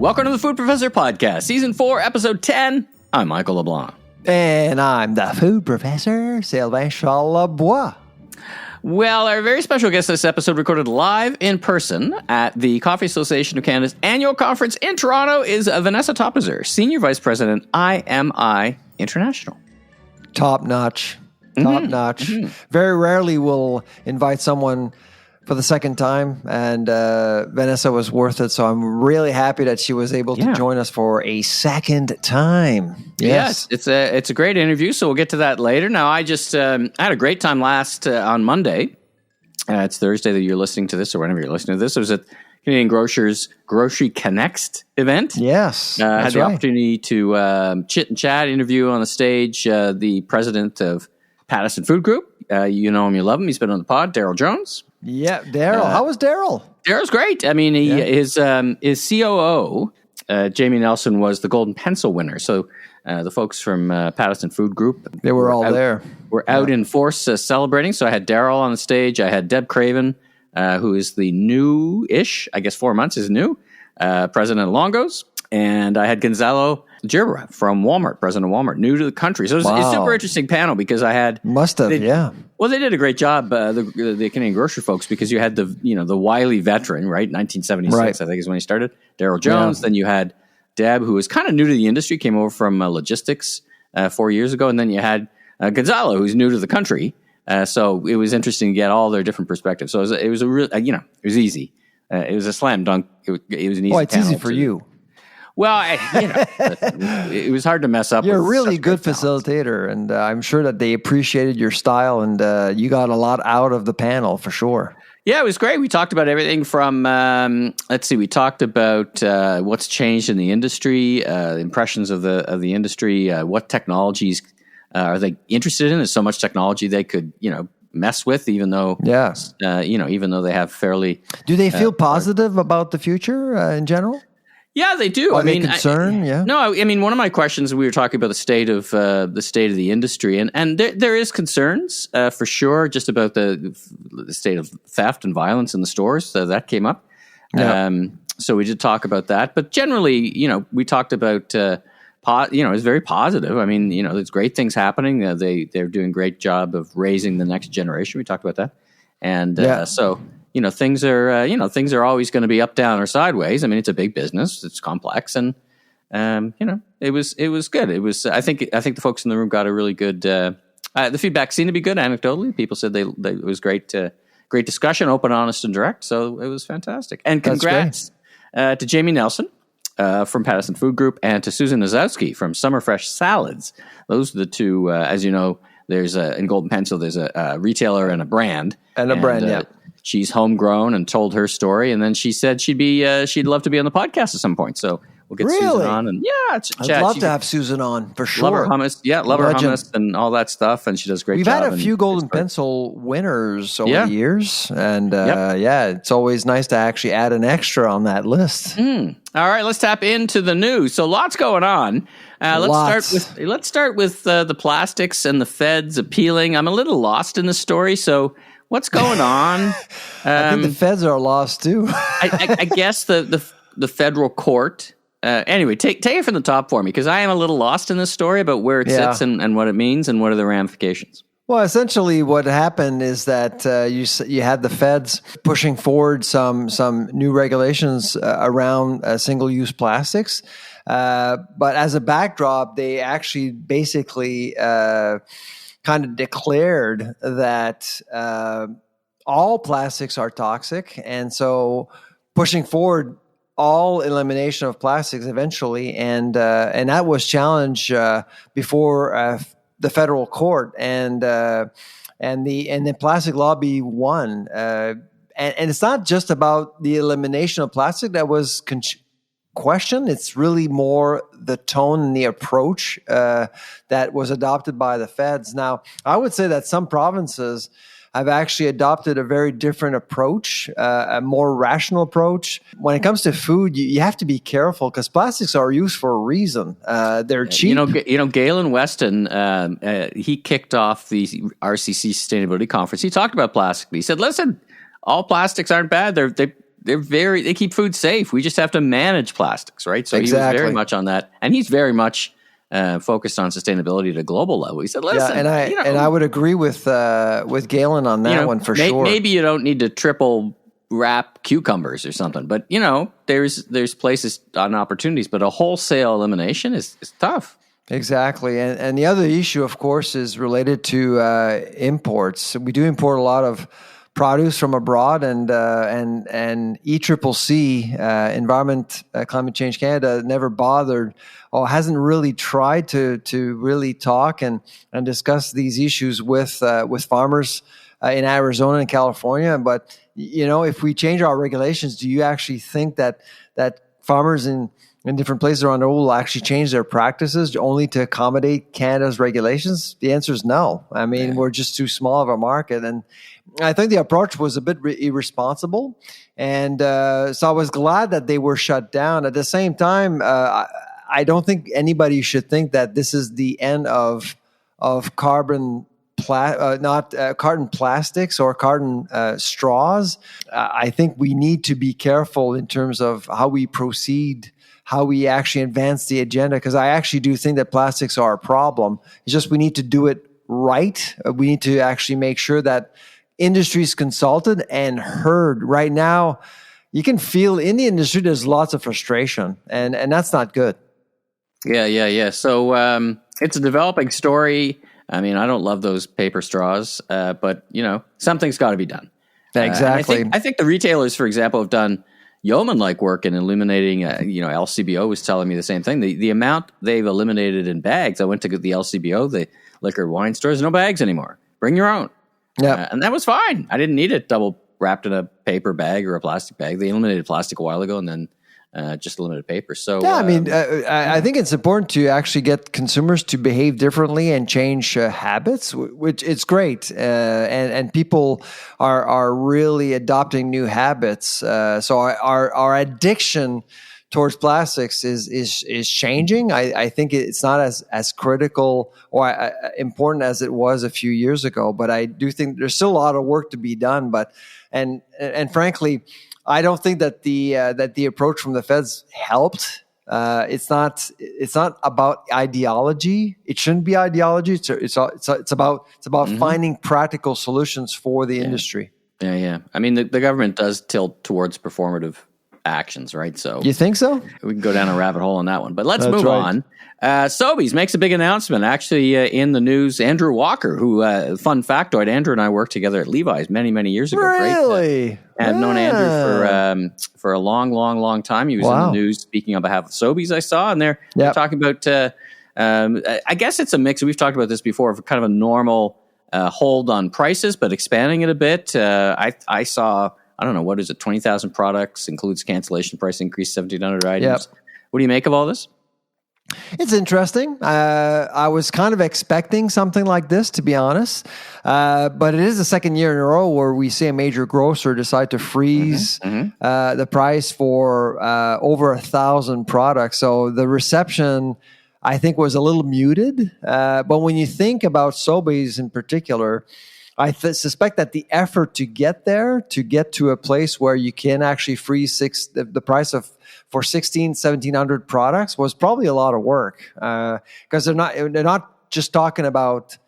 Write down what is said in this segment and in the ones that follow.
Welcome to the Food Professor Podcast, Season 4, Episode 10. I'm Michael LeBlanc. And I'm the Food Professor, Sylvain Charlebois. Well, our very special guest this episode, recorded live in person at the Coffee Association of Canada's annual conference in Toronto, is Vanessa Pattison, Senior Vice President, IMI International. Top notch. Top notch. Very rarely will invite someone for the second time, and Vanessa was worth it, so I'm really happy that she was able to join us for a second time. Yes, it's a great interview, so we'll get to that later. Now, I just I had a great time on Monday. It's Thursday that you're listening to this, or whenever you're listening to this. It was at Canadian Grocer's Grocery Connex event. Yes, I had the opportunity to chit and chat, interview on the stage the president of Pattison Food Group. You know him, you love him. He's been on the pod, Daryl Jones. Yeah, Daryl. How was Daryl? Daryl's great. I mean, his COO, Jamie Nelson, was the Golden Pencil winner. So the folks from Pattison Food Group, they were all there. We're out in force celebrating. So I had Daryl on the stage. I had Deb Craven, who is the new-ish, I guess 4 months is new, president of Longo's. And I had Gonzalo Gerbera from Walmart, president of Walmart, new to the country. So it was a super interesting panel because I had... Well, they did a great job, the Canadian Grocer folks, because you had the wily veteran, right? 1976, I think is when he started. Daryl Jones. Then you had Deb, who was kind of new to the industry, came over from logistics 4 years ago. And then you had Gonzalo, who's new to the country. So it was interesting to get all their different perspectives. So it was a real, it was easy. It was a slam dunk. It was an easy. Oh, it's easy for you. Well, it was hard to mess up. You're a really good facilitator, and I'm sure that they appreciated your style, and you got a lot out of the panel for sure. Yeah, it was great. We talked about everything from, we talked about what's changed in the industry, impressions of the industry, what technologies are they interested in? There's so much technology they could, mess with, even though they have fairly. Do they feel positive about the future in general? Yeah, they do. Are they concerned? No, I mean, one of my questions, we were talking about the state of the industry, and there is concerns for sure, just about the state of theft and violence in the stores. That came up. Yeah. So we did talk about that, but generally, we talked about it's very positive. I mean, there's great things happening. They're doing a great job of raising the next generation. We talked about that, and so. Things are always going to be up, down, or sideways. I mean, it's a big business; it's complex, and it was good. It was. I think the folks in the room got a really good. The feedback seemed to be good. Anecdotally, people said it was great. Great discussion, open, honest, and direct. So it was fantastic. And congrats to Jamie Nelson from Pattison Food Group, and to Susan Niczowski from Summer Fresh Salads. Those are the two. As you know, there's in Golden Pencil. There's a retailer and a brand. Yeah. She's homegrown and told her story, and then she said she'd love to be on the podcast at some point. So we'll get Susan on, and I'd love to have Susan on for sure. Love her hummus, love her hummus and all that stuff, and she does a great job. We've had a few Golden Pencil winners over the years, and it's always nice to actually add an extra on that list. All right, let's tap into the news. So lots going on. Let's start with the plastics and the feds appealing. I'm a little lost in the story, so. What's going on? I think the feds are lost too. I guess the federal court. Anyway, take it from the top for me, because I am a little lost in this story about where it sits and what it means and what are the ramifications. Well, essentially, what happened is that you had the feds pushing forward some new regulations around single-use plastics, but as a backdrop, they actually basically. Kind of declared that all plastics are toxic, and so pushing forward all elimination of plastics eventually, and that was challenged before the federal court, and the plastic lobby won, and it's not just about the elimination of plastic that was question. It's really more the tone and the approach that was adopted by the feds. Now, I would say that some provinces have actually adopted a very different approach, a more rational approach. When it comes to food, you have to be careful because plastics are used for a reason. They're cheap. Galen Weston, he kicked off the RCC Sustainability Conference. He talked about plastic. He said, listen, all plastics aren't bad. they keep food safe. We just have to manage plastics, right? So he was very much on that, and he's very much focused on sustainability at a global level. He said, "Listen, and I would agree with Galen on that one for sure. Maybe you don't need to triple wrap cucumbers or something, but there's places on opportunities, but a wholesale elimination is tough." Exactly, and the other issue, of course, is related to imports. We do import a lot of produce from abroad, and ECCC, Environment Climate Change Canada, never bothered or hasn't really tried to really talk and discuss these issues with farmers in Arizona and California. But if we change our regulations, do you actually think that farmers in different places around the world will actually change their practices only to accommodate Canada's regulations? The answer is no. I mean, we're just too small of a market. And I think the approach was a bit irresponsible. And so I was glad that they were shut down. At the same time, I don't think anybody should think that this is the end of carton plastics or carton straws. I think we need to be careful in terms of how we proceed, how we actually advance the agenda, because I actually do think that plastics are a problem. It's just we need to do it right. We need to actually make sure that industry is consulted and heard. Right now, you can feel in the industry there's lots of frustration, and that's not good. Yeah. So it's a developing story. I mean, I don't love those paper straws, but something's got to be done. Exactly. I think the retailers, for example, have done yeoman-like work in eliminating, LCBO was telling me the same thing. The amount they've eliminated in bags, I went to the LCBO, the liquor wine stores, no bags anymore. Bring your own. Yeah. And that was fine. I didn't need it double wrapped in a paper bag or a plastic bag. They eliminated plastic a while ago and then just eliminated paper. So I think it's important to actually get consumers to behave differently and change habits, which it's great. And people are really adopting new habits. So our addiction towards plastics is changing. I think it's not as critical or important as it was a few years ago, but I do think there's still a lot of work to be done. But and frankly, I don't think that the approach from the feds helped. It's not about ideology. It shouldn't be ideology. It's about finding practical solutions for the industry. Yeah. I mean, the government does tilt towards performative actions, right? So you think so? We can go down a rabbit hole on that one, but let's move on. Sobeys makes a big announcement. Actually, in the news, Andrew Walker, who fun factoid, Andrew and I worked together at Levi's many years ago. Really? I've known Andrew for a long time. He was in the news speaking on behalf of Sobeys. I saw, and they're talking about. I guess it's a mix. We've talked about this before, of kind of a normal hold on prices, but expanding it a bit. I saw. I don't know, what is it, 20,000 products, includes cancellation price increase, 1,700 items. Yep. What do you make of all this? It's interesting. I was kind of expecting something like this, to be honest. But it is the second year in a row where we see a major grocer decide to freeze the price for over 1,000 products. So the reception, I think, was a little muted. But when you think about Sobeys in particular, I suspect that the effort to get there, to get to a place where you can actually freeze the price for 1,700 products, was probably a lot of work, because they're not just talking about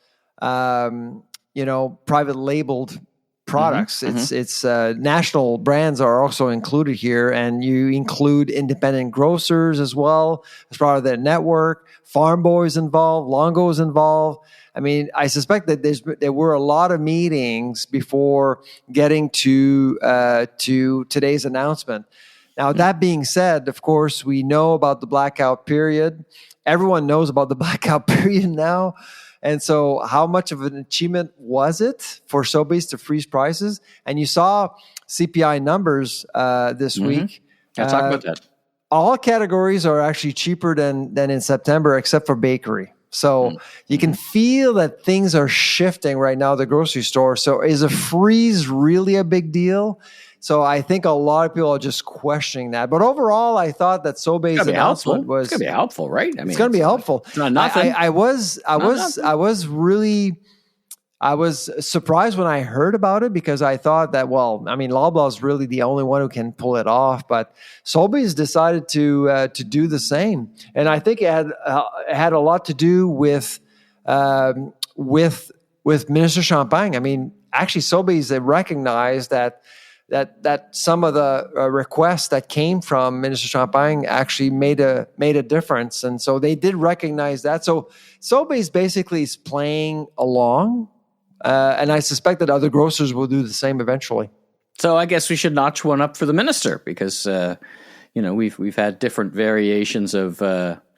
private labeled products. It's national brands are also included here, and you include independent grocers as well as part of that network. Farm Boys involved, Longo's involved. I mean, I suspect that there were a lot of meetings before getting to today's announcement. Now, that being said, of course, we know about the blackout period. Everyone knows about the blackout period now. And so how much of an achievement was it for Sobeys to freeze prices? And you saw CPI numbers this week. Talk about that. All categories are actually cheaper than in September, except for bakery. So you can feel that things are shifting right now at the grocery store. So is a freeze really a big deal? So I think a lot of people are just questioning that. But overall, I thought that Sobeys' announcement was going to be helpful, right? I mean, it's going to be helpful. It's not nothing. I was I was surprised when I heard about it because I thought that, Loblaw is really the only one who can pull it off. But Sobeys decided to do the same, and I think it had a lot to do with Minister Champagne. I mean, actually, Sobeys, they recognized that some of the requests that came from Minister Champagne actually made a difference, and so they did recognize that. So Sobeys basically is playing along, and I suspect that other grocers will do the same eventually. So I guess we should notch one up for the minister because we've had different variations of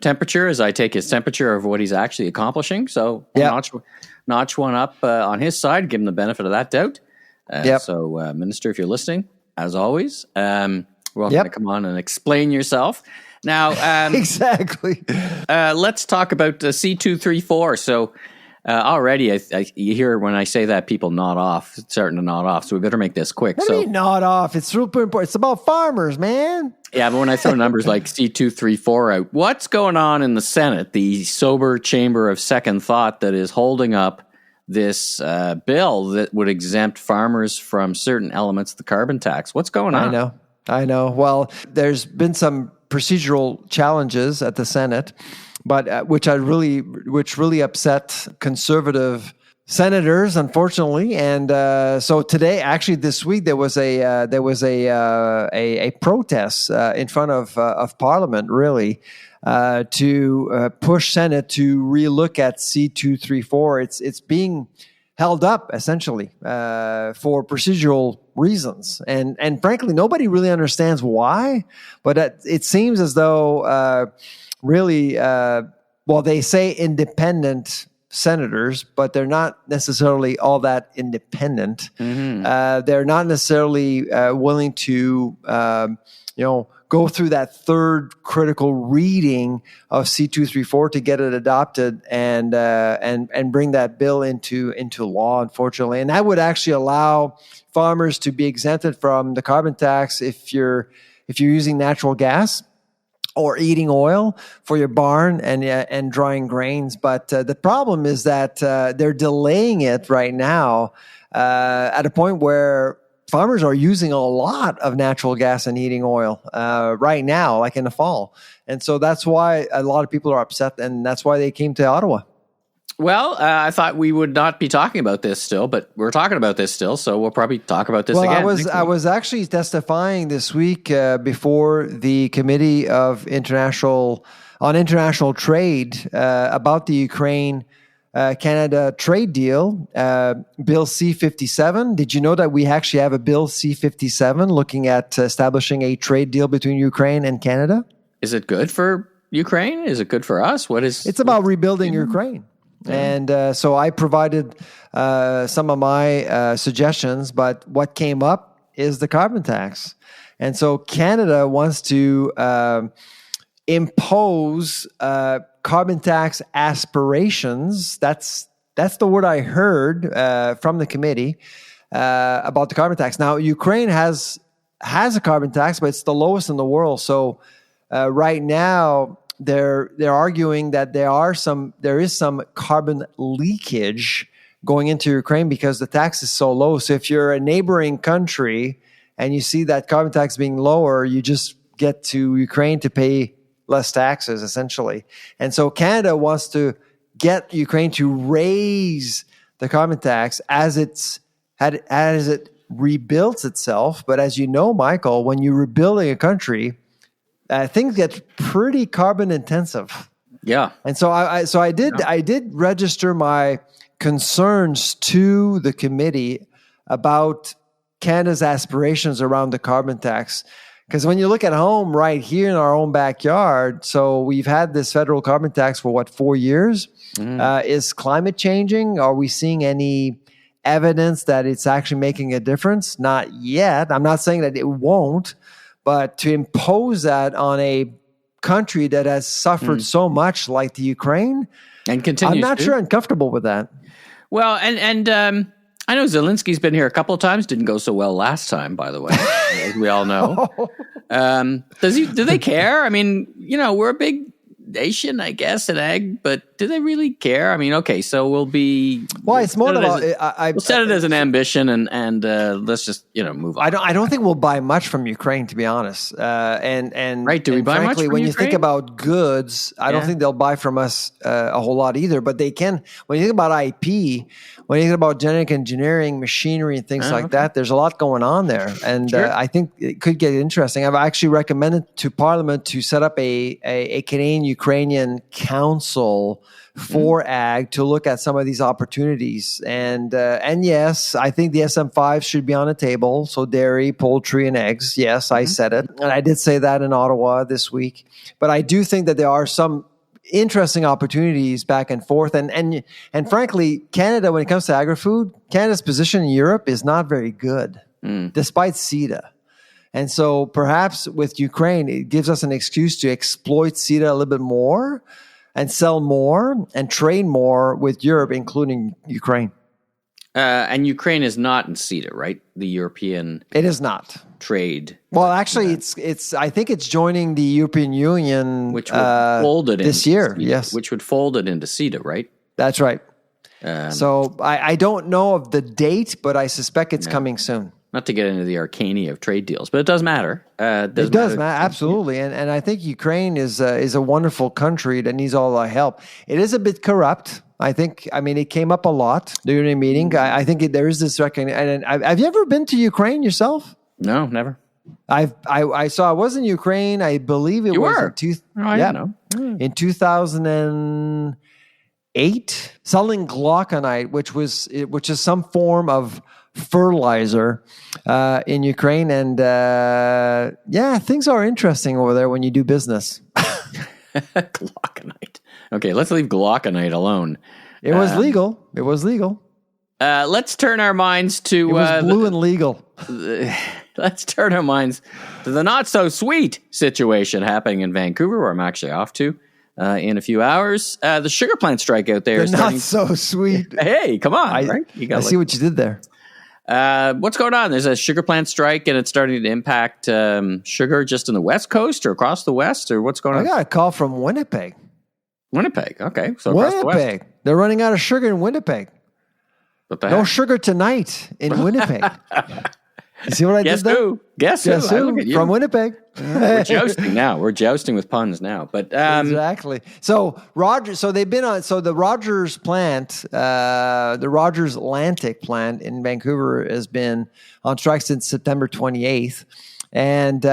temperature as I take his temperature of what he's actually accomplishing. So notch one up on his side, give him the benefit of that doubt. So, Minister, if you're listening, as always, welcome to come on and explain yourself. Now, exactly. Let's talk about C234. So, already, you hear when I say that, people nod off, starting to nod off. So we better make this quick. What do you mean nod off? It's real important. It's about farmers, man. Yeah, but when I throw numbers like C234 out, what's going on in the Senate, the sober chamber of second thought that is holding up this bill that would exempt farmers from certain elements of the carbon tax? What's going on? I know. Well, there's been some procedural challenges at the Senate, but which really upset conservative senators, unfortunately. And so today, actually, this week there was a protest in front of Parliament, really. To push Senate to relook at C234. It's being held up essentially for procedural reasons, and frankly, nobody really understands why. But it seems as though they say independent senators, but they're not necessarily all that independent. Mm-hmm. They're not necessarily willing to go through that third critical reading of C234 to get it adopted and bring that bill into law, unfortunately. And that would actually allow farmers to be exempted from the carbon tax if you're using natural gas or eating oil for your barn and drying grains. But the problem is that they're delaying it right now at a point where farmers are using a lot of natural gas and heating oil right now, like in the fall. And so that's why a lot of people are upset, and that's why they came to Ottawa. Well, I thought we would not be talking about this still, but we're talking about this still, so we'll probably talk about this again. I was actually testifying this week before the Committee on International Trade about the Ukraine Canada trade deal, Bill C-57. Did you know that we actually have a Bill C-57 looking at establishing a trade deal between Ukraine and Canada? Is it good for Ukraine? Is it good for us? It's about rebuilding Ukraine. Yeah. And so I provided some of my suggestions, but what came up is the carbon tax. And so Canada wants to impose carbon tax aspirations. That's the word I heard from the committee about the carbon tax. Now, Ukraine has a carbon tax, but it's the lowest in the world. So right now, they're arguing that there is some carbon leakage going into Ukraine because the tax is so low. So if you're a neighboring country and you see that carbon tax being lower, you just get to Ukraine to pay less taxes, essentially. And so Canada wants to get Ukraine to raise the carbon tax as it rebuilds itself. But as you know, Michael, when you're rebuilding a country, things get pretty carbon intensive. Yeah. And so I did register my concerns to the committee about Canada's aspirations around the carbon tax. Because when you look at home right here in our own backyard, so we've had this federal carbon tax for 4 years? Is climate changing? Are we seeing any evidence that it's actually making a difference? Not yet. I'm not saying that it won't, but to impose that on a country that has suffered so much like the Ukraine, and continues I'm not sure I'm comfortable with that. Well, and I know Zelensky's been here a couple of times. Didn't go so well last time, by the way, as we all know. Do they care? I mean, we're a big consolidation, I guess, in ag, but do they really care? I mean, okay, so we'll be... Well, it's more about... We'll set it as an ambition and let's just, move on. I don't think we'll buy much from Ukraine, to be honest. Right, do we buy much from when Ukraine? You think about goods, I don't think they'll buy from us a whole lot either, but they can... When you think about IP, when you think about genetic engineering, machinery, and things like that, there's a lot going on there. And I think it could get interesting. I've actually recommended to Parliament to set up a Canadian-Ukrainian council for ag to look at some of these opportunities. And yes, I think the SM5 should be on the table. So dairy, poultry, and eggs. Yes, I said it. And I did say that in Ottawa this week. But I do think that there are some interesting opportunities back and forth. And frankly, Canada, when it comes to agri-food, Canada's position in Europe is not very good, despite CETA. And so perhaps with Ukraine, it gives us an excuse to exploit CETA a little bit more and sell more and trade more with Europe, including Ukraine. And Ukraine is not in CETA, right? The European... It is not. Trade. Well, actually, it's. I think it's joining the European Union, which would fold it this year. CETA, yes, which would fold it into CETA, right? That's right. So I don't know of the date, but I suspect it's coming soon. Not to get into the arcana of trade deals, but it does matter. It does matter, absolutely. And I think Ukraine is a wonderful country that needs all our help. It is a bit corrupt. I mean, it came up a lot during the meeting. I think there is this recognition. And have you ever been to Ukraine yourself? No, never. I was in Ukraine. I believe it was in 2008, selling glauconite, which is some form of fertilizer in Ukraine. And things are interesting over there when you do business. Glauconite. Okay, let's leave glauconite alone. It was legal. It was legal. Let's turn our minds to... It was blue and legal. Let's turn our minds to the not-so-sweet situation happening in Vancouver, where I'm actually off to in a few hours. The sugar plant strike out there is not-so-sweet. Hey, come on. Right? I see what you did there. What's going on? There's a sugar plant strike, and it's starting to impact sugar just in the West Coast or across the West, or what's going on? I got a call from Winnipeg. Winnipeg, okay. So across the West. They're running out of sugar in Winnipeg. What the heck? No sugar tonight in Winnipeg. You see what I did there? Guess who? From Winnipeg. We're jousting now. We're jousting with puns now. But exactly. So they've been on. So the Rogers plant, the Rogers Atlantic plant in Vancouver has been on strike since September 28th. And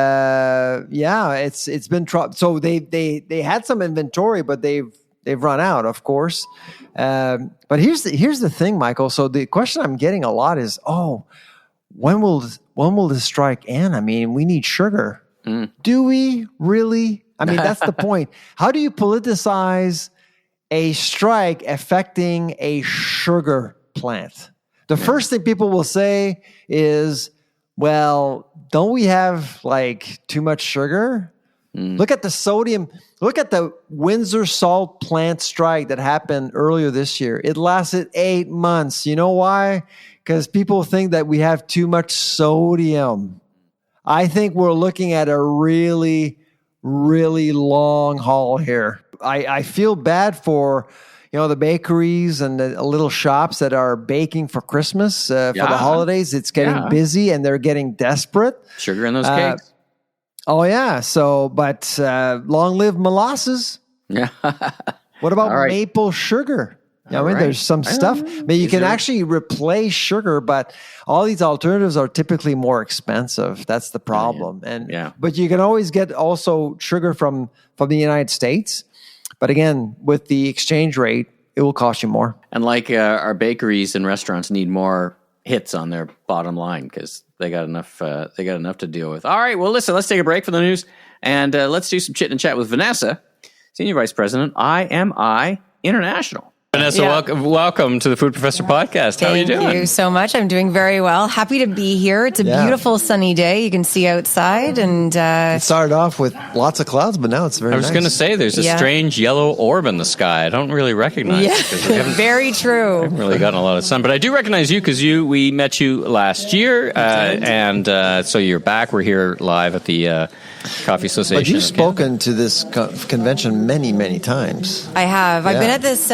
it's been so they had some inventory, but they've run out, of course. But here's the thing, Michael. So the question I'm getting a lot is, when will this strike end? I mean, we need sugar. Do we really? I mean, that's the point. How do you politicize a strike affecting a sugar plant? The first thing people will say is, well, don't we have too much sugar? Look at the sodium. Look at the Windsor salt plant strike that happened earlier this year. It lasted 8 months. You know why? Because people think that we have too much sodium. I think we're looking at a really, really long haul here. I feel bad for the bakeries and the little shops that are baking for Christmas for the holidays. It's getting busy and they're getting desperate. Sugar in those cakes. Oh yeah. So, but long live molasses. Yeah. What about maple sugar? There's some stuff. I mean, you can actually replace sugar, but all these alternatives are typically more expensive. That's the problem. But you can always get also sugar from the United States. But again, with the exchange rate, it will cost you more. And our bakeries and restaurants need more hits on their bottom line because they got enough. They got enough to deal with. All right. Well, listen. Let's take a break from the news and let's do some chit and chat with Vanessa, Senior Vice President, IMI International. Vanessa, welcome to the Food Professor podcast. How are you doing? Thank you so much. I'm doing very well. Happy to be here. It's a beautiful sunny day. You can see outside. And it started off with lots of clouds, but now it's very nice. I was going to say, there's a strange yellow orb in the sky. I don't really recognize it. Very true. I haven't really gotten a lot of sun. But I do recognize you because we met you last year. And so you're back. We're here live at the Coffee Association. But you've spoken to this convention many, many times. I have. I've been at this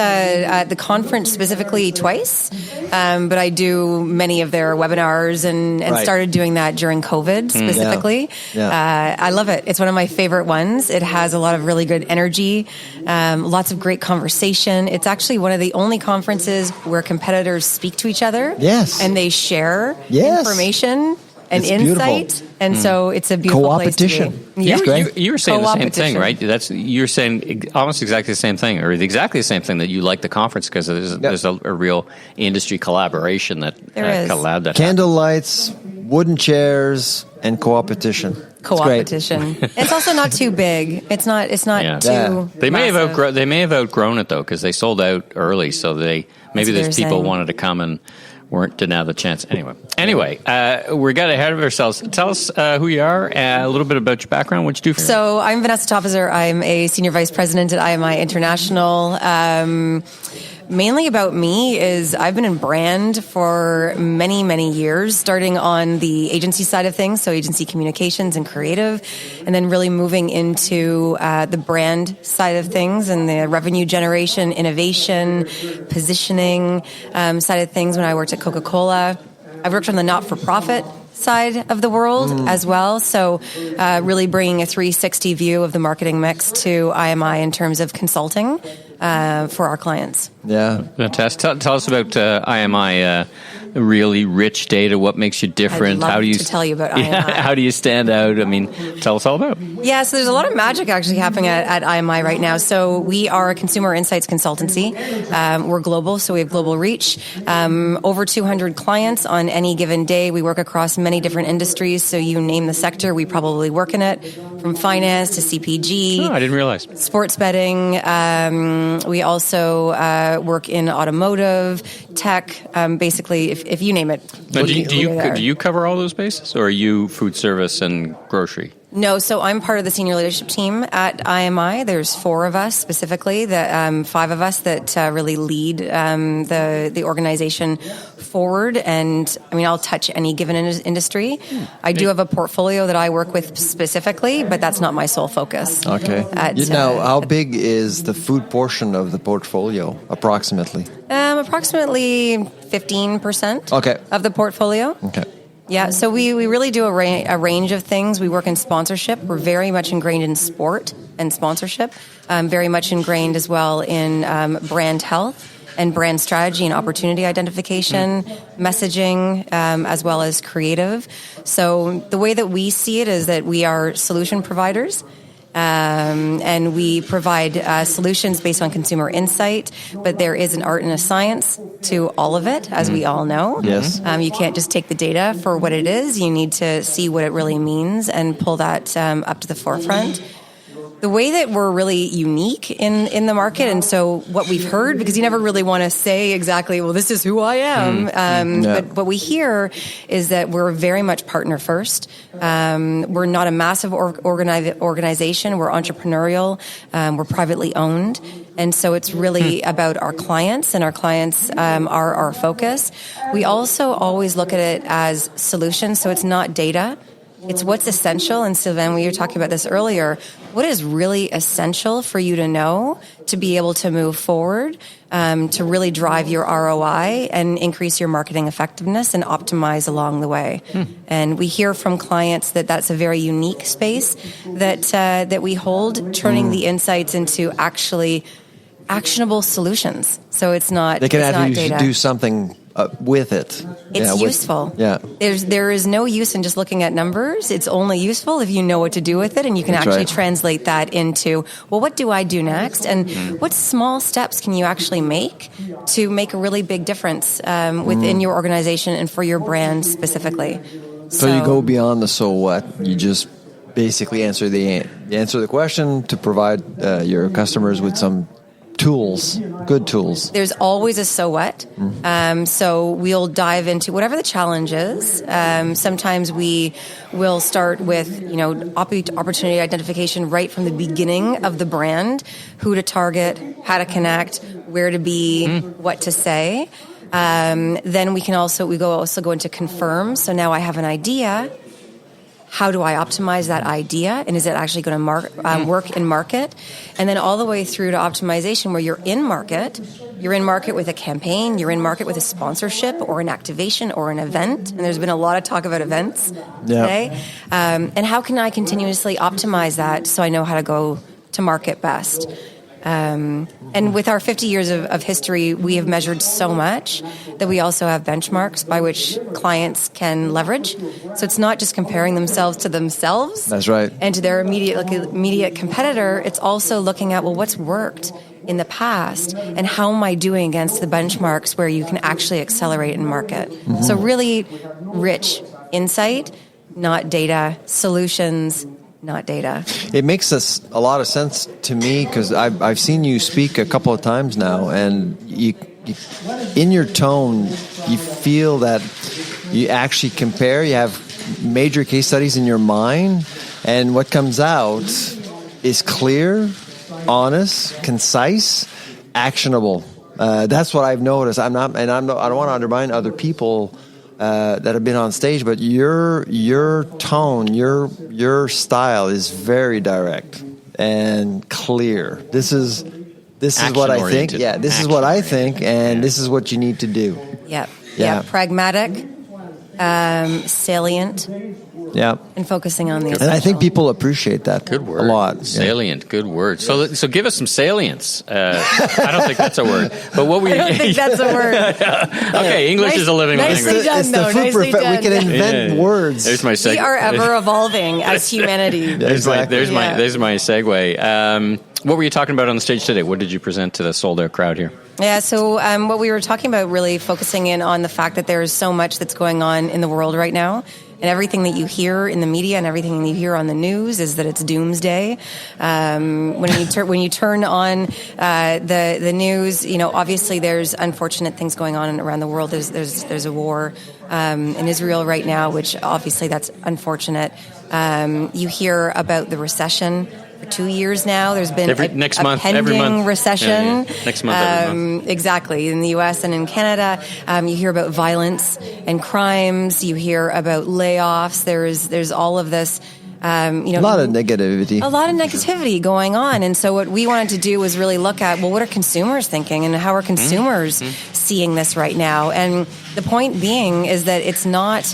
at the conference specifically twice, but I do many of their webinars and started doing that during COVID specifically. I love it. It's one of my favorite ones. It has a lot of really good energy, lots of great conversation. It's actually one of the only conferences where competitors speak to each other. Yes. And they share information and insight, beautiful. And so it's a beautiful place to be. You were saying the same thing, right? You're saying almost exactly the same thing, or exactly the same thing, that you like the conference because there's a real industry collaboration that collab that candle lights, wooden chairs, and co-opetition. Co-opetition. It's also not too big. It's not too. They may have outgrown it though, because they sold out early. So there's people wanted to come and didn't have the chance. Anyway, we got ahead of ourselves. Tell us who you are, a little bit about your background, what you do for So I'm Vanessa Toffizer. I'm a Senior Vice President at IMI International. Mainly about me is I've been in brand for many, many years, starting on the agency side of things, so agency communications and creative, and then really moving into the brand side of things and the revenue generation, innovation, positioning side of things when I worked at Coca-Cola. I've worked on the not-for-profit side of the world as well, so really bringing a 360 view of the marketing mix to IMI in terms of consulting for our clients. Yeah. Fantastic. Tell us about IMI, really rich data. What makes you different? I'd love to tell you about IMI. How do you stand out? I mean, tell us all about it. Yeah, so there's a lot of magic actually happening at IMI right now. So we are a consumer insights consultancy. We're global, so we have global reach. Over 200 clients on any given day. We work across many different industries, so you name the sector, we probably work in it, from finance to CPG. Oh, I didn't realize. Sports betting. We also work in automotive, tech, basically, if you name it. Now, do you cover all those bases, or are you food service and grocery? No, so I'm part of the senior leadership team at IMI. There's 4 of us specifically, 5 of us that really lead the organization forward. And I mean, I'll touch any given industry. I do have a portfolio that I work with specifically, but that's not my sole focus. Okay. Now, how big is the food portion of the portfolio, approximately? Approximately 15% of the portfolio. Okay. Yeah, so we really do a range of things. We work in sponsorship. We're very much ingrained in sport and sponsorship, very much ingrained as well in brand health and brand strategy and opportunity identification, messaging, as well as creative. So the way that we see it is that we are solution providers. And we provide solutions based on consumer insight, but there is an art and a science to all of it, as we all know. Yes. You can't just take the data for what it is. You need to see what it really means and pull that up to the forefront. The way that we're really unique in the market, and so what we've heard, because you never really want to say exactly, well, this is who I am, but what we hear is that we're very much partner first. We're not a massive organization. We're entrepreneurial. We're privately owned. And so it's really about our clients, and our clients are our focus. We also always look at it as solutions, so it's not data. It's what's essential. And Sylvain, we were talking about this earlier. What is really essential for you to know to be able to move forward, to really drive your ROI and increase your marketing effectiveness and optimize along the way? And we hear from clients that that's a very unique space that we hold, turning the insights into actually actionable solutions. So it's not. They can it's actually not do something with it. It's useful. There is no use in just looking at numbers. It's only useful if you know what to do with it, and you can translate that into, well, what do I do next? And what small steps can you actually make to make a really big difference within your organization and for your brand specifically? So you go beyond the so what. You just basically answer the question to provide your customers with some good tools. There's always a so what. So we'll dive into whatever the challenge is. Sometimes we will start with, opportunity identification right from the beginning of the brand, who to target, how to connect, where to be, what to say. Then we go into confirm. So now I have an idea. How do I optimize that idea? And is it actually going to work in market? And then all the way through to optimization, where you're in market with a campaign, you're in market with a sponsorship or an activation or an event. And there's been a lot of talk about events today. And how can I continuously optimize that so I know how to go to market best? And with our 50 years of history, we have measured so much that we also have benchmarks by which clients can leverage. So it's not just comparing themselves to themselves. That's right. And to their immediate competitor. It's also looking at, what's worked in the past and how am I doing against the benchmarks where you can actually accelerate in market. So really rich insight, not data, solutions, not data. It makes a lot of sense to me because I've seen you speak a couple of times now, and you in your tone, you feel that you actually compare. You have major case studies in your mind, and what comes out is clear, honest, concise, actionable. That's what I've noticed. I don't want to undermine other people that have been on stage, but your tone, your style is very direct and clear. This is what I think. Yeah, this is what I think, and this is what you need to do. Yep. Yeah. Pragmatic, salient. Yeah, and focusing on the essential. And I think people appreciate that. Good word. A lot. Salient, good word. So give us some salience. I don't think that's a word. But what we I don't think that's a word. Okay, English is a living language. Nicely done, though. Nicely done. We can invent words. There's my segue. We are ever evolving as humanity. There's my segue. What were you talking about on the stage today? What did you present to the sold-out crowd here? Yeah, so what we were talking about, really focusing in on the fact that there is so much that's going on in the world right now. And everything that you hear in the media and everything that you hear on the news is that it's doomsday. When you turn on the news, obviously there's unfortunate things going on around the world. There's a war in Israel right now, which obviously that's unfortunate. You hear about the recession. For 2 years now, there's been a pending recession. Yeah. Next month, every month. Exactly. In the U.S. and in Canada, you hear about violence and crimes. You hear about layoffs. There's all of this. A lot of negativity going on. And so what we wanted to do was really look at, what are consumers thinking and how are consumers seeing this right now? And the point being is that it's not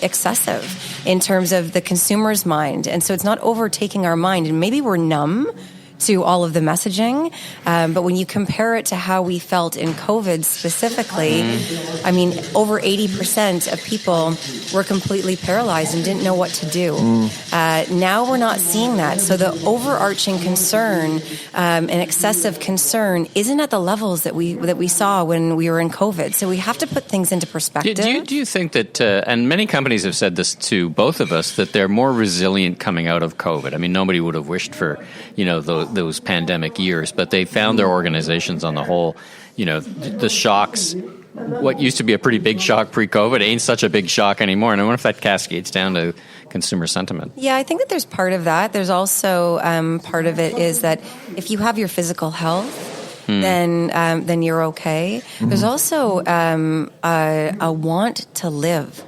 excessive in terms of the consumer's mind. And so it's not overtaking our mind. And maybe we're numb to all of the messaging. But when you compare it to how we felt in COVID specifically, over 80% of people were completely paralyzed and didn't know what to do. Now we're not seeing that. So the overarching concern and excessive concern isn't at the levels that we saw when we were in COVID. So we have to put things into perspective. Do you think that, and many companies have said this to both of us, that they're more resilient coming out of COVID? I mean, nobody would have wished for, those pandemic years, but they found their organizations on the whole, the shocks, what used to be a pretty big shock pre-COVID ain't such a big shock anymore. And I wonder if that cascades down to consumer sentiment. Yeah, I think that there's part of that. There's also part of it is that if you have your physical health, then you're okay. There's also a want to live.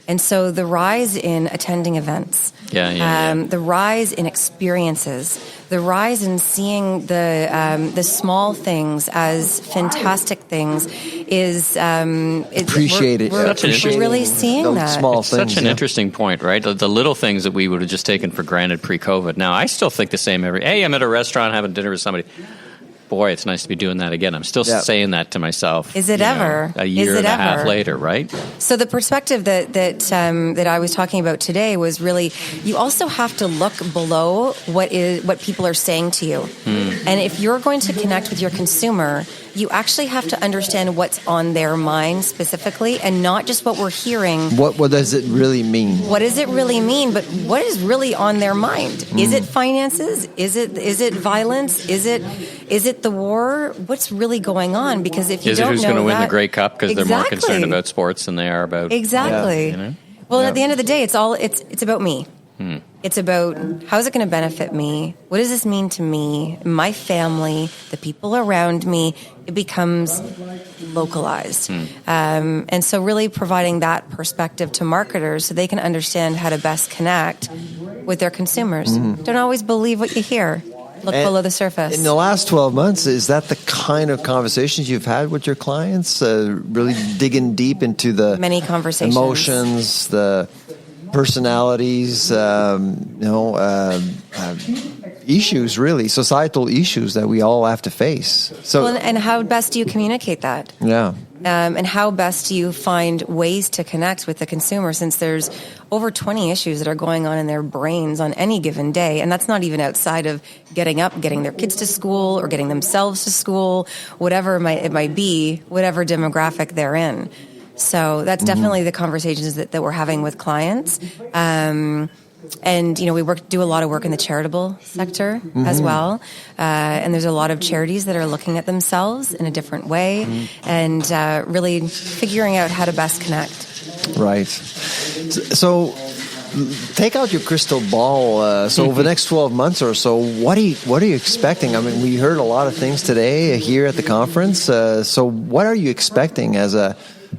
And so the rise in attending events, the rise in experiences, the rise in seeing the small things as fantastic things is appreciated. We're really seeing that. Small things, such an interesting point, right? The little things that we would have just taken for granted pre-COVID. Now, I still think the same I'm at a restaurant having dinner with somebody. Boy, it's nice to be doing that again. I'm still saying that to myself. Is it ever? A year and a half later, right? So the perspective that I was talking about today was really, you also have to look below what people are saying to you. And if you're going to connect with your consumer, you actually have to understand what's on their mind specifically and not just what we're hearing. What does it really mean? What does it really mean? But what is really on their mind? Is it finances? Is it violence? Is it the war? What's really going on? Because if you is don't it who's know going to win the that- Grey Cup because they're more concerned about sports than they are about exactly. You know? Well, at the end of the day, it's about me. It's about how is it going to benefit me? What does this mean to me, my family, the people around me? It becomes localized. And so really providing that perspective to marketers so they can understand how to best connect with their consumers. Don't always believe what you hear. Look below the surface. In the last 12 months, is that the kind of conversations you've had with your clients? Really digging deep into the many conversations, emotions, the personalities, issues, really, societal issues that we all have to face. So, and how best do you communicate that? Yeah. And how best do you find ways to connect with the consumer, since there's over 20 issues that are going on in their brains on any given day. And that's not even outside of getting up, getting their kids to school or getting themselves to school, whatever it might be, whatever demographic they're in. So that's definitely the conversations that we're having with clients. And, we do a lot of work in the charitable sector as well. And there's a lot of charities that are looking at themselves in a different way and really figuring out how to best connect. Right. So take out your crystal ball. So over the next 12 months or so, what are you expecting? I mean, we heard a lot of things today here at the conference. So what are you expecting as an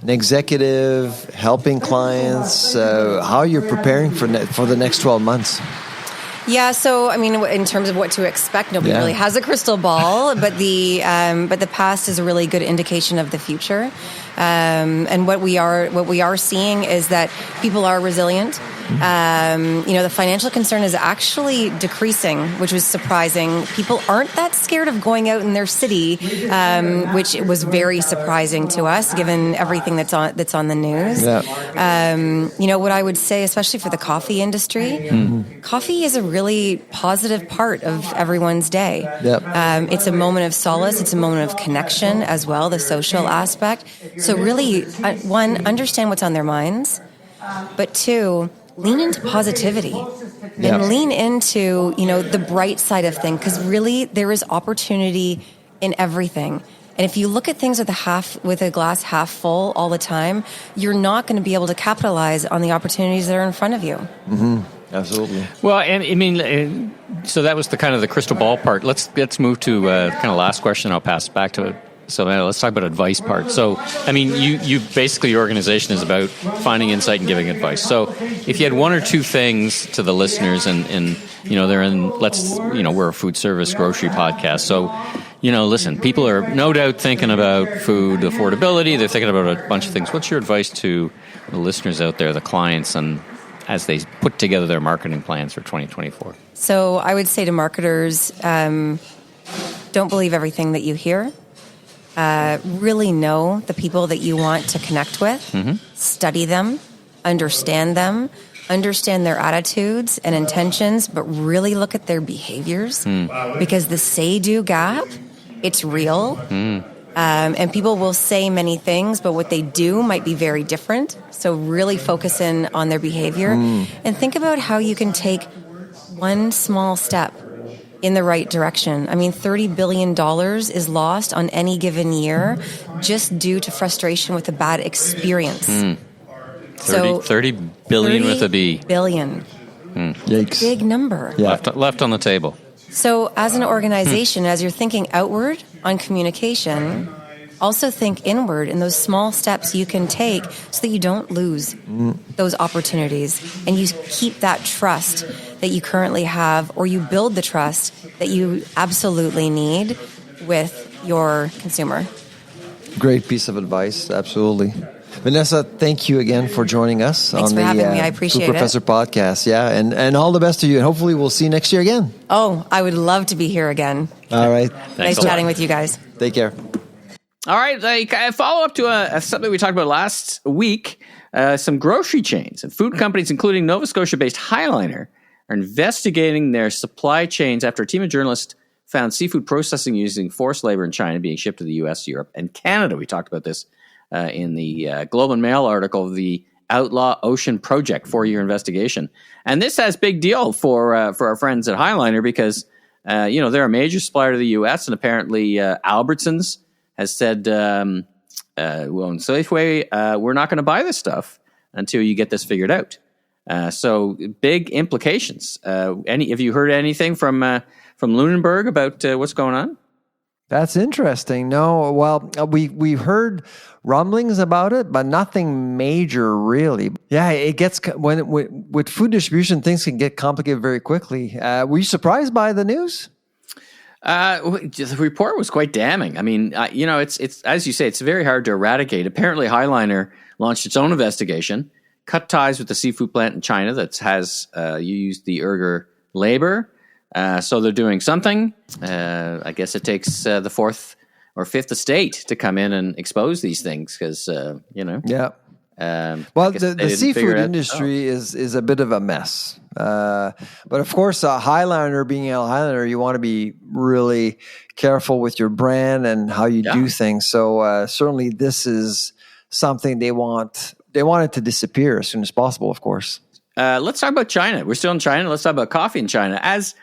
executive, helping clients? How are you preparing for the next 12 months? Yeah, so I mean, in terms of what to expect, nobody really has a crystal ball, but the past is a really good indication of the future. And what we are seeing is that people are resilient. The financial concern is actually decreasing, which was surprising. People aren't that scared of going out in their city, which was very surprising to us, given everything that's on the news. Yeah. What I would say, especially for the coffee industry, coffee is a really positive part of everyone's day. Yep. It's a moment of solace. It's a moment of connection as well, the social aspect. So really, one, understand what's on their minds, but two, lean into positivity and lean into, the bright side of things, because really there is opportunity in everything. And if you look at things with a glass half full all the time, you're not going to be able to capitalize on the opportunities that are in front of you. Absolutely. Well, and I mean, so that was the kind of the crystal ball part. Let's move to kind of last question. I'll pass it back to it. So let's talk about advice part. So, I mean, you basically, your organization is about finding insight and giving advice. So if you had one or two things to the listeners and they're in, we're a food service grocery podcast. So, listen, people are no doubt thinking about food affordability. They're thinking about a bunch of things. What's your advice to the listeners out there, the clients, and as they put together their marketing plans for 2024? So I would say to marketers, don't believe everything that you hear. Really know the people that you want to connect with, study them, understand their attitudes and intentions, but really look at their behaviors, because the say-do gap, it's real. And people will say many things, but what they do might be very different. So really focus in on their behavior and think about how you can take one small step in the right direction. I mean, $30 billion is lost on any given year just due to frustration with a bad experience. 30 billion with a B. Billion. Yikes. Big number. Yeah. Left on the table. So as an organization, as you're thinking outward on communication, also think inward in those small steps you can take so that you don't lose those opportunities and you keep that trust that you currently have, or you build the trust that you absolutely need with your consumer. Great piece of advice. Absolutely. Vanessa, thank you again for joining us Thanks on for the having me. I appreciate Food Professor podcast. Yeah, and all the best to you. And hopefully we'll see you next year again. Oh, I would love to be here again. All right. Nice chatting with you guys. Take care. All right, a follow-up to something we talked about last week. Some grocery chains and food companies, including Nova Scotia-based Highliner, are investigating their supply chains after a team of journalists found seafood processing using forced labor in China being shipped to the U.S., Europe, and Canada. We talked about this in the Globe and Mail article, the Outlaw Ocean Project 4-year investigation. And this has big deal for our friends at Highliner because, they're a major supplier to the U.S., and apparently Albertsons has said, well, in Safeway, we're not going to buy this stuff until you get this figured out. So big implications. Have you heard anything from Lunenburg about what's going on? That's interesting. No, well, we've heard rumblings about it, but nothing major really. Yeah, it gets with food distribution, things can get complicated very quickly. Were you surprised by the news? The report was quite damning. I mean, it's as you say, it's very hard to eradicate. Apparently, Highliner launched its own investigation, cut ties with the seafood plant in China that has used the Uyghur labor. So they're doing something. I guess it takes the fourth or fifth estate to come in and expose these things because, Yeah. Well, the seafood industry is a bit of a mess. But of course, Highliner, being a Highliner, you want to be really careful with your brand and how you do things. So certainly this is something they want it to disappear as soon as possible, of course. Let's talk about China. We're still in China. Let's talk about coffee in China. As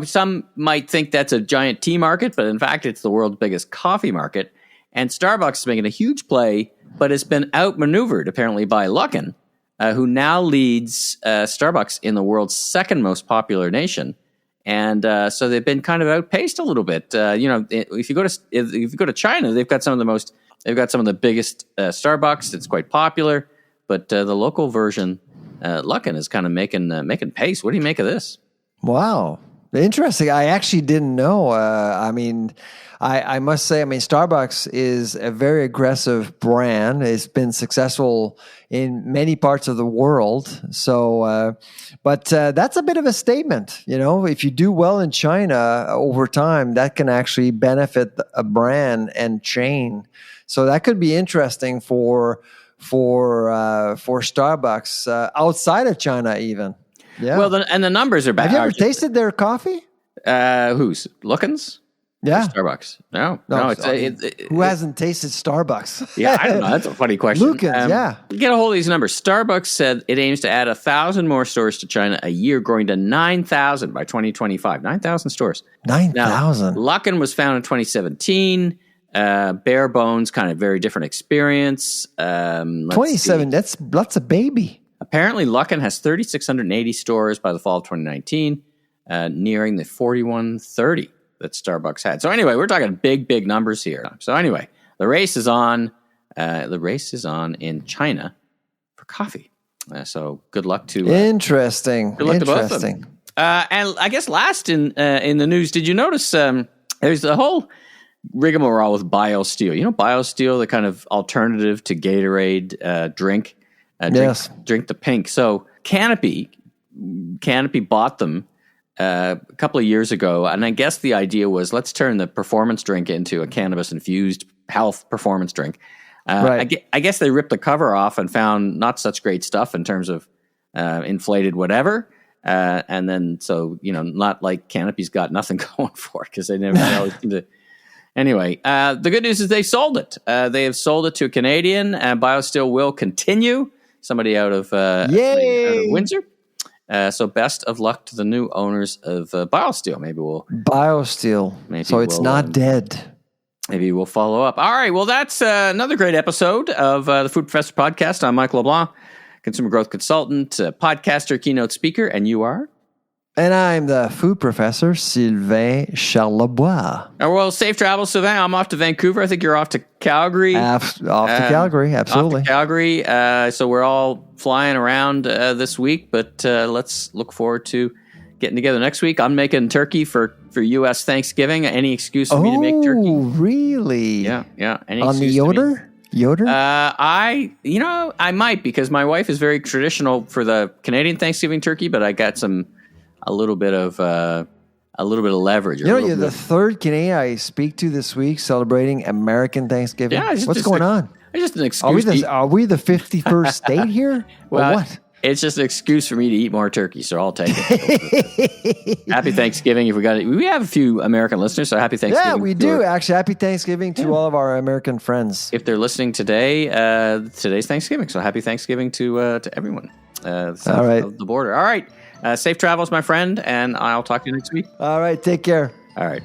some might think that's a giant tea market, but in fact, it's the world's biggest coffee market. And Starbucks is making a huge play, but it's been outmaneuvered apparently by Luckin, who now leads Starbucks in the world's second most popular nation. And so they've been kind of outpaced a little bit. If you go to China, they've got some of the biggest Starbucks. It's quite popular, but the local version, Luckin, is kind of making pace. What do you make of this? Wow. Interesting. I actually didn't know. I must say, Starbucks is a very aggressive brand. It's been successful in many parts of the world. So, but that's a bit of a statement. If you do well in China over time, that can actually benefit a brand and chain. So that could be interesting for Starbucks outside of China, even. Yeah. Well, and the numbers are bad. Have you ever tasted their coffee? Whose? Luckin's? Yeah. Starbucks. No. Who hasn't tasted Starbucks? Yeah, I don't know. That's a funny question. Luckin's, yeah. Get a hold of these numbers. Starbucks said it aims to add 1,000 more stores to China a year, growing to 9,000 by 2025. 9,000 stores. 9,000. Luckin was founded in 2017. Bare bones, kind of very different experience. 27. That's a baby. Apparently, Luckin has 3,680 stores by the fall of 2019, nearing the 4,130 that Starbucks had. So anyway, we're talking big numbers here. So anyway, the race is on. The race is on in China for coffee. So good luck to interesting. Good luck to both of them. And I guess last in the news, did you notice there's the whole rigmarole with BioSteel? BioSteel, the kind of alternative to Gatorade drink. Yes. Drink the pink. So Canopy bought them a couple of years ago, and I guess the idea was let's turn the performance drink into a cannabis-infused health performance drink. Right. I guess they ripped the cover off and found not such great stuff in terms of inflated whatever. And then, so, not like Canopy's got nothing going for it because they never always seem to. Anyway, the good news is they sold it. They have sold it to a Canadian, and BioSteel will continue. Somebody out of Windsor. So best of luck to the new owners of BioSteel. BioSteel. So it's not dead. Maybe we'll follow up. All right. Well, that's another great episode of the Food Professor Podcast. I'm Michael LeBlanc, consumer growth consultant, podcaster, keynote speaker, and you are? And I'm the food professor, Sylvain Charlebois. Well, safe travels, Sylvain. I'm off to Vancouver. I think you're off to Calgary. Off to Calgary, absolutely. Off to Calgary. So we're all flying around this week, but let's look forward to getting together next week. I'm making turkey for U.S. Thanksgiving. Any excuse for me to make turkey? Oh, really? Yeah. Any on the Yoder? I might, because my wife is very traditional for the Canadian Thanksgiving turkey, but I got a little bit of leverage. You're the third Canadian I speak to this week celebrating American Thanksgiving. Yeah, what's going on? It's just an excuse. Are we the 51st state here? Well, what? It's just an excuse for me to eat more turkey, so I'll take it. Happy Thanksgiving. If we have a few American listeners, so happy Thanksgiving. Yeah, we do actually. Happy Thanksgiving to all of our American friends. If they're listening today, today's Thanksgiving, so happy Thanksgiving to everyone. South of the border. All right, safe travels, my friend, and I'll talk to you next week. All right, take care. All right.